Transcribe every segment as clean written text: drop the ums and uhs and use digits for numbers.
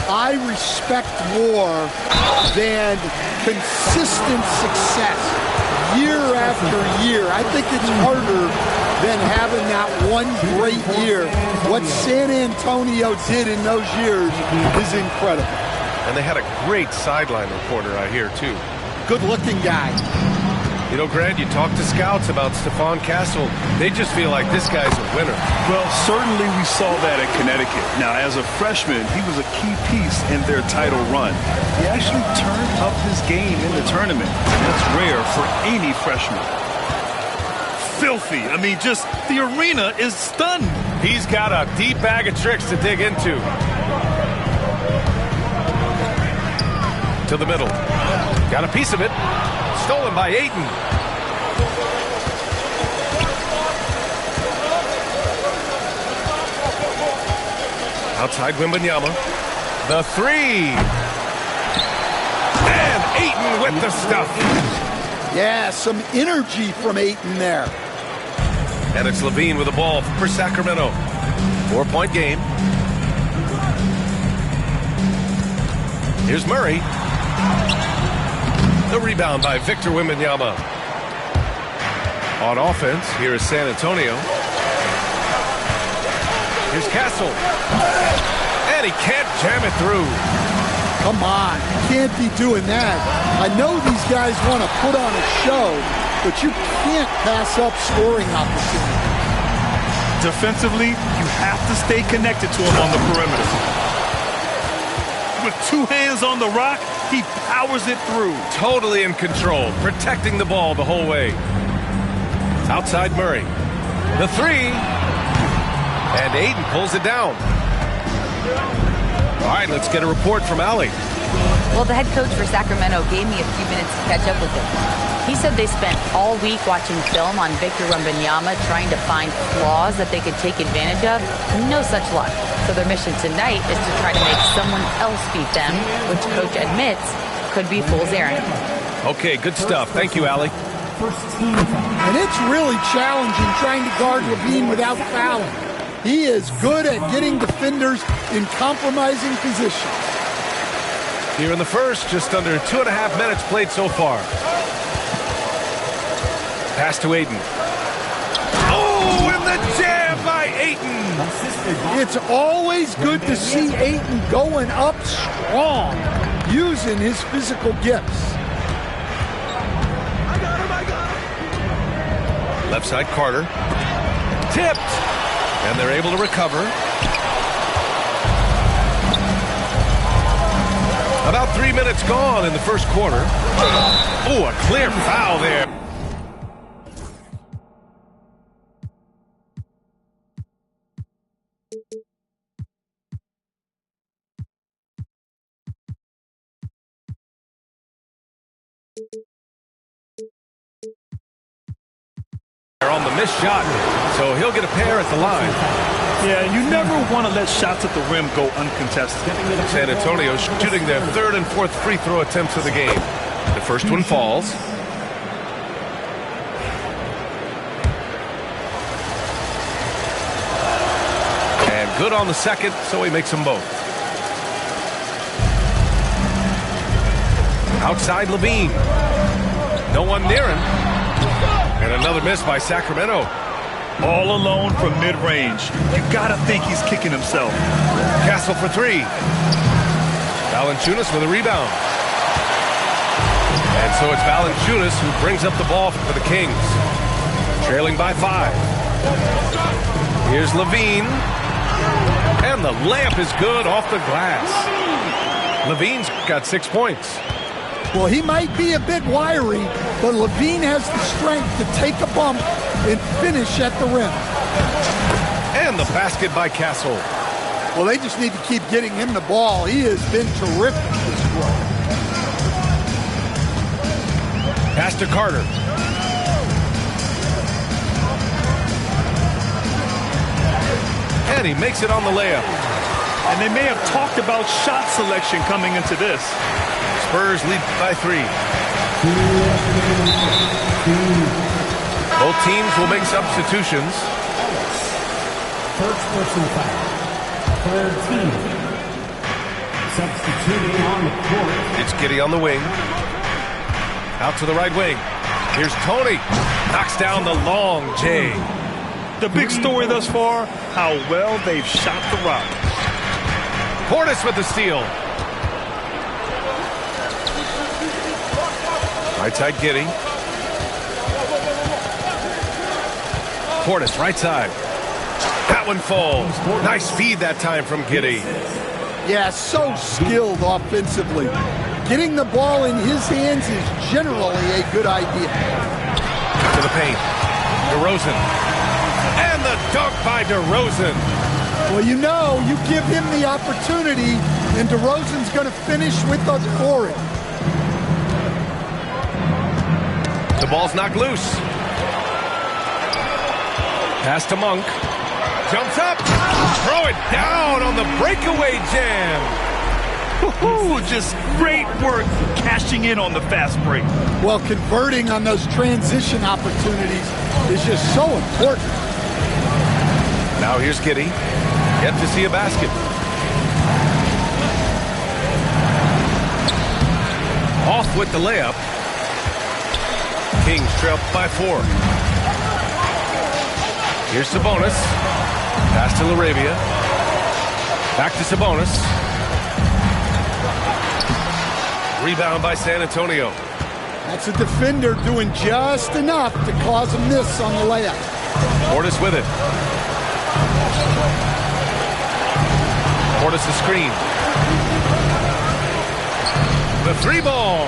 I respect more than consistent success year after year. I think it's harder than having that one great year. What San Antonio did in those years is incredible. And they had a great sideline reporter, I hear, too. Good-looking guy. You know, Grant, you talk to scouts about Stephon Castle. They just feel like this guy's a winner. Well, certainly we saw that at Connecticut. Now, as a freshman, he was a key piece in their title run. He actually turned up his game in the tournament. That's rare for any freshman. Filthy. I mean, just the arena is stunned. He's got a deep bag of tricks to dig into. To the middle. Got a piece of it. Stolen by Ayton. Outside Wembanyama. The three. And Ayton with the stuff. Yeah, some energy from Ayton there. And it's Levine with the ball for Sacramento. 4-point game. Here's Murray. The rebound by Victor Wembanyama. On offense, here is San Antonio. Here's Castle. And he can't jam it through. Come on, you can't be doing that. I know these guys want to put on a show, but you can't pass up scoring opportunity. Defensively, you have to stay connected to him on the perimeter. With two hands on the rock, he powers it through. Totally in control, protecting the ball the whole way. Outside Murray. The three. And Ayton pulls it down. All right, let's get a report from Allie. Well, the head coach for Sacramento gave me a few minutes to catch up with him. He said they spent all week watching film on Victor Wembanyama, trying to find flaws that they could take advantage of. No such luck. So their mission tonight is to try to make someone else beat them, which coach admits could be fool's errand. Okay, good stuff. Thank you, Allie. And it's really challenging trying to guard Levine without fouling. He is good at getting defenders in compromising positions. Here in the first, just under 2.5 minutes played so far. Pass to Ayton. Oh, and the jam by Ayton. It's always good to see Ayton going up strong, using his physical gifts. Left side, Carter. Tipped. And they're able to recover. About 3 minutes gone in the first quarter. Oh, a clear foul there. On the missed shot, so he'll get a pair at the line. Yeah, you never want to let shots at the rim go uncontested. San Antonio shooting their third and fourth free throw attempts of the game. The first one falls. And good on the second, so he makes them both. Outside Levine. No one near him. And another miss by Sacramento. All alone from mid-range. You gotta think he's kicking himself. Castle for three. Valanciunas with a rebound. And so it's Valanciunas who brings up the ball for the Kings. Trailing by 5. Here's Levine. And the layup is good off the glass. Levine's got 6 points. Well, he might be a bit wiry, but Levine has the strength to take a bump and finish at the rim. And the basket by Castle. Well, they just need to keep getting him the ball. He has been terrific this quarter. Pass to Carter. And he makes it on the layup. And they may have talked about shot selection coming into this. Spurs lead by 3. Both teams will make substitutions. First person foul. Third team. Substituting on the court. It's Giddey on the wing. Out to the right wing. Here's Tony. Knocks down the long J. The big story thus far, how well they've shot the rock. Portis with the steal. Right side Giddey. Portis right side. That one falls. Nice feed that time from Giddey. Yeah, so skilled offensively. Getting the ball in his hands is generally a good idea. To the paint. DeRozan. And the dunk by DeRozan. Well, you know, you give him the opportunity, and DeRozan's going to finish with us for it. The ball's knocked loose. Pass to Monk. Jumps up. Throw it down on the breakaway jam. Woo-hoo, just great work cashing in on the fast break. Well, converting on those transition opportunities is just so important. Now here's Giddey. Yet to see a basket. Off with the layup. Kings trail by 4. Here's Sabonis. Pass to LaRavia. Back to Sabonis. Rebound by San Antonio. That's a defender doing just enough to cause a miss on the layup. Portis with it. Portis the screen. The 3-ball.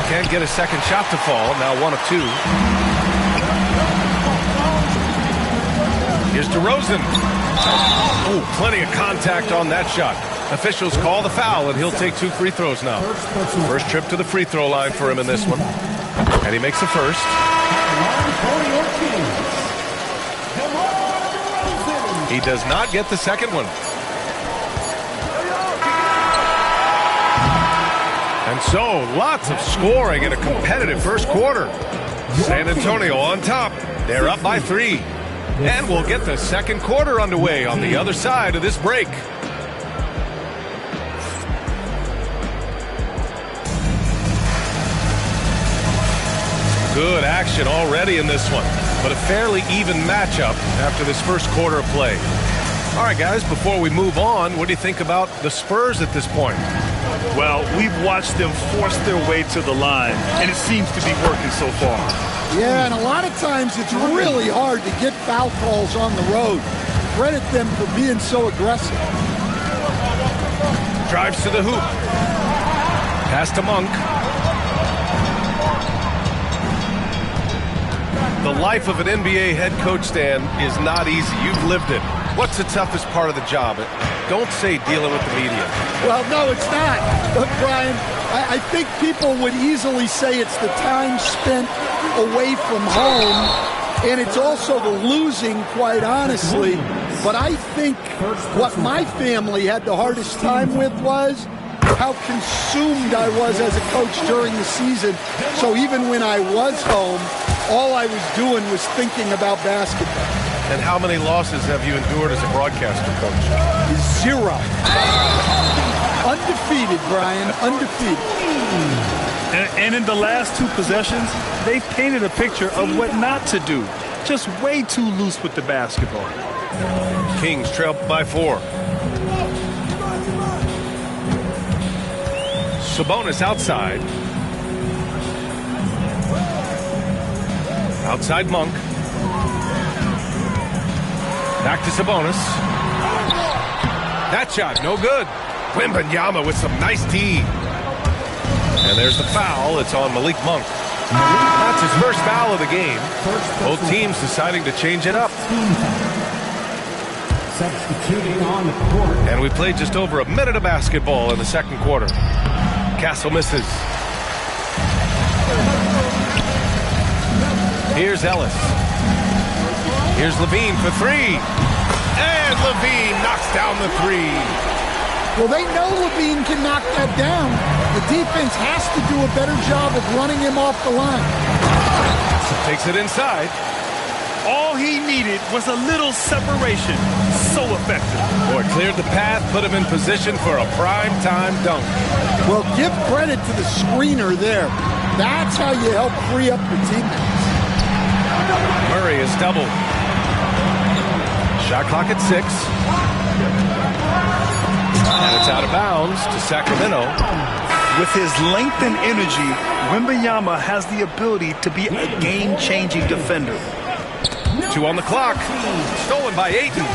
Can't get a second shot to fall. Now 1 of 2. Here's DeRozan. Ooh, plenty of contact on that shot. Officials call the foul, and he'll take 2 free throws now. First trip to the free throw line for him in this one. And he makes the first. He does not get the second one. And so, lots of scoring in a competitive first quarter. San Antonio on top. They're up by 3. And we'll get the second quarter underway on the other side of this break. Good action already in this one, but a fairly even matchup after this first quarter of play. All right, guys, before we move on, what do you think about the Spurs at this point? Well, we've watched them force their way to the line, and it seems to be working so far. Yeah, and a lot of times it's really hard to get foul calls on the road. Credit them for being so aggressive. Drives to the hoop. Pass to Monk. The life of an NBA head coach, Stan, is not easy. You've lived it. What's the toughest part of the job? Don't say dealing with the media. Well, no, it's not. But, Brian, I think people would easily say it's the time spent away from home, and it's also the losing, quite honestly. But I think what my family had the hardest time with was how consumed I was as a coach during the season. So even when I was home, all I was doing was thinking about basketball. And how many losses have you endured as a broadcaster, Coach? 0. Undefeated, Brian. Undefeated. And in the last 2 possessions, they've painted a picture of what not to do. Just way too loose with the basketball. Kings trail by 4. Sabonis outside. Outside Monk. Back to Sabonis. That shot, no good. Wembanyama with some nice D. And there's the foul. It's on Malik Monk. That's his first foul of the game. Both teams deciding to change it up. Substituting on the court. And we played just over a minute of basketball in the second quarter. Castle misses. Here's Ellis. Here's Levine for 3. And Levine knocks down the 3. Well, they know Levine can knock that down. The defense has to do a better job of running him off the line. Takes it inside. All he needed was a little separation. So effective. Boy, cleared the path, put him in position for a prime-time dunk. Well, give credit to the screener there. That's how you help free up your teammates. Murray is doubled. Shot clock at 6. And it's out of bounds to Sacramento. With his length and energy, Wembanyama has the ability to be a game-changing defender. 2 on the clock. Stolen by Ayton.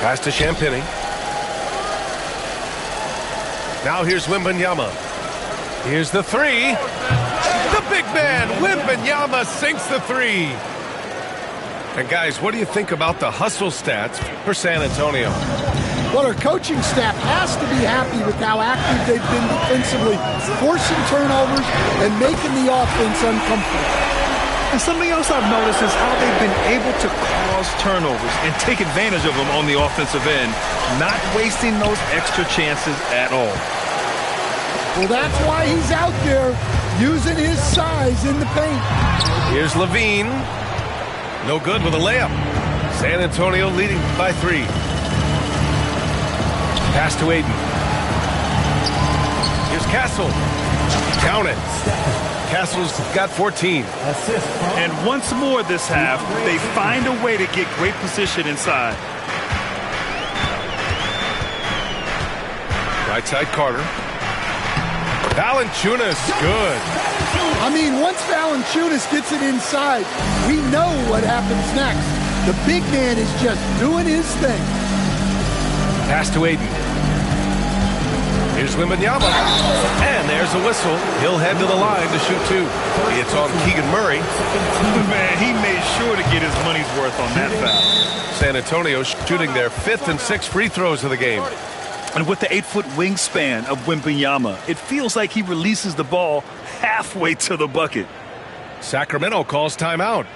Pass to Champagny. Now here's Wembanyama. Here's the 3. The big man, Wembanyama, sinks the 3. And guys, what do you think about the hustle stats for San Antonio? Well, our coaching staff has to be happy with how active they've been defensively, forcing turnovers and making the offense uncomfortable. And something else I've noticed is how they've been able to cause turnovers and take advantage of them on the offensive end, not wasting those extra chances at all. Well, that's why he's out there using his size in the paint. Here's Levine. No good with a layup. San Antonio leading by 3. Pass to Ayton. Here's Castle. Count it. Castle's got 14. And once more this half, they find a way to get great position inside. Right side Carter. Valanciunas, good. I mean, once Valanciunas gets it inside, we know what happens next. The big man is just doing his thing. Pass to Ayton. Here's Wembanyama. And there's a whistle. He'll head to the line to shoot 2. It's on Keegan Murray. Man, he made sure to get his money's worth on that foul. San Antonio shooting their 5th and 6th free throws of the game. And with the 8-foot wingspan of Wembanyama, it feels like he releases the ball halfway to the bucket. Sacramento calls timeout.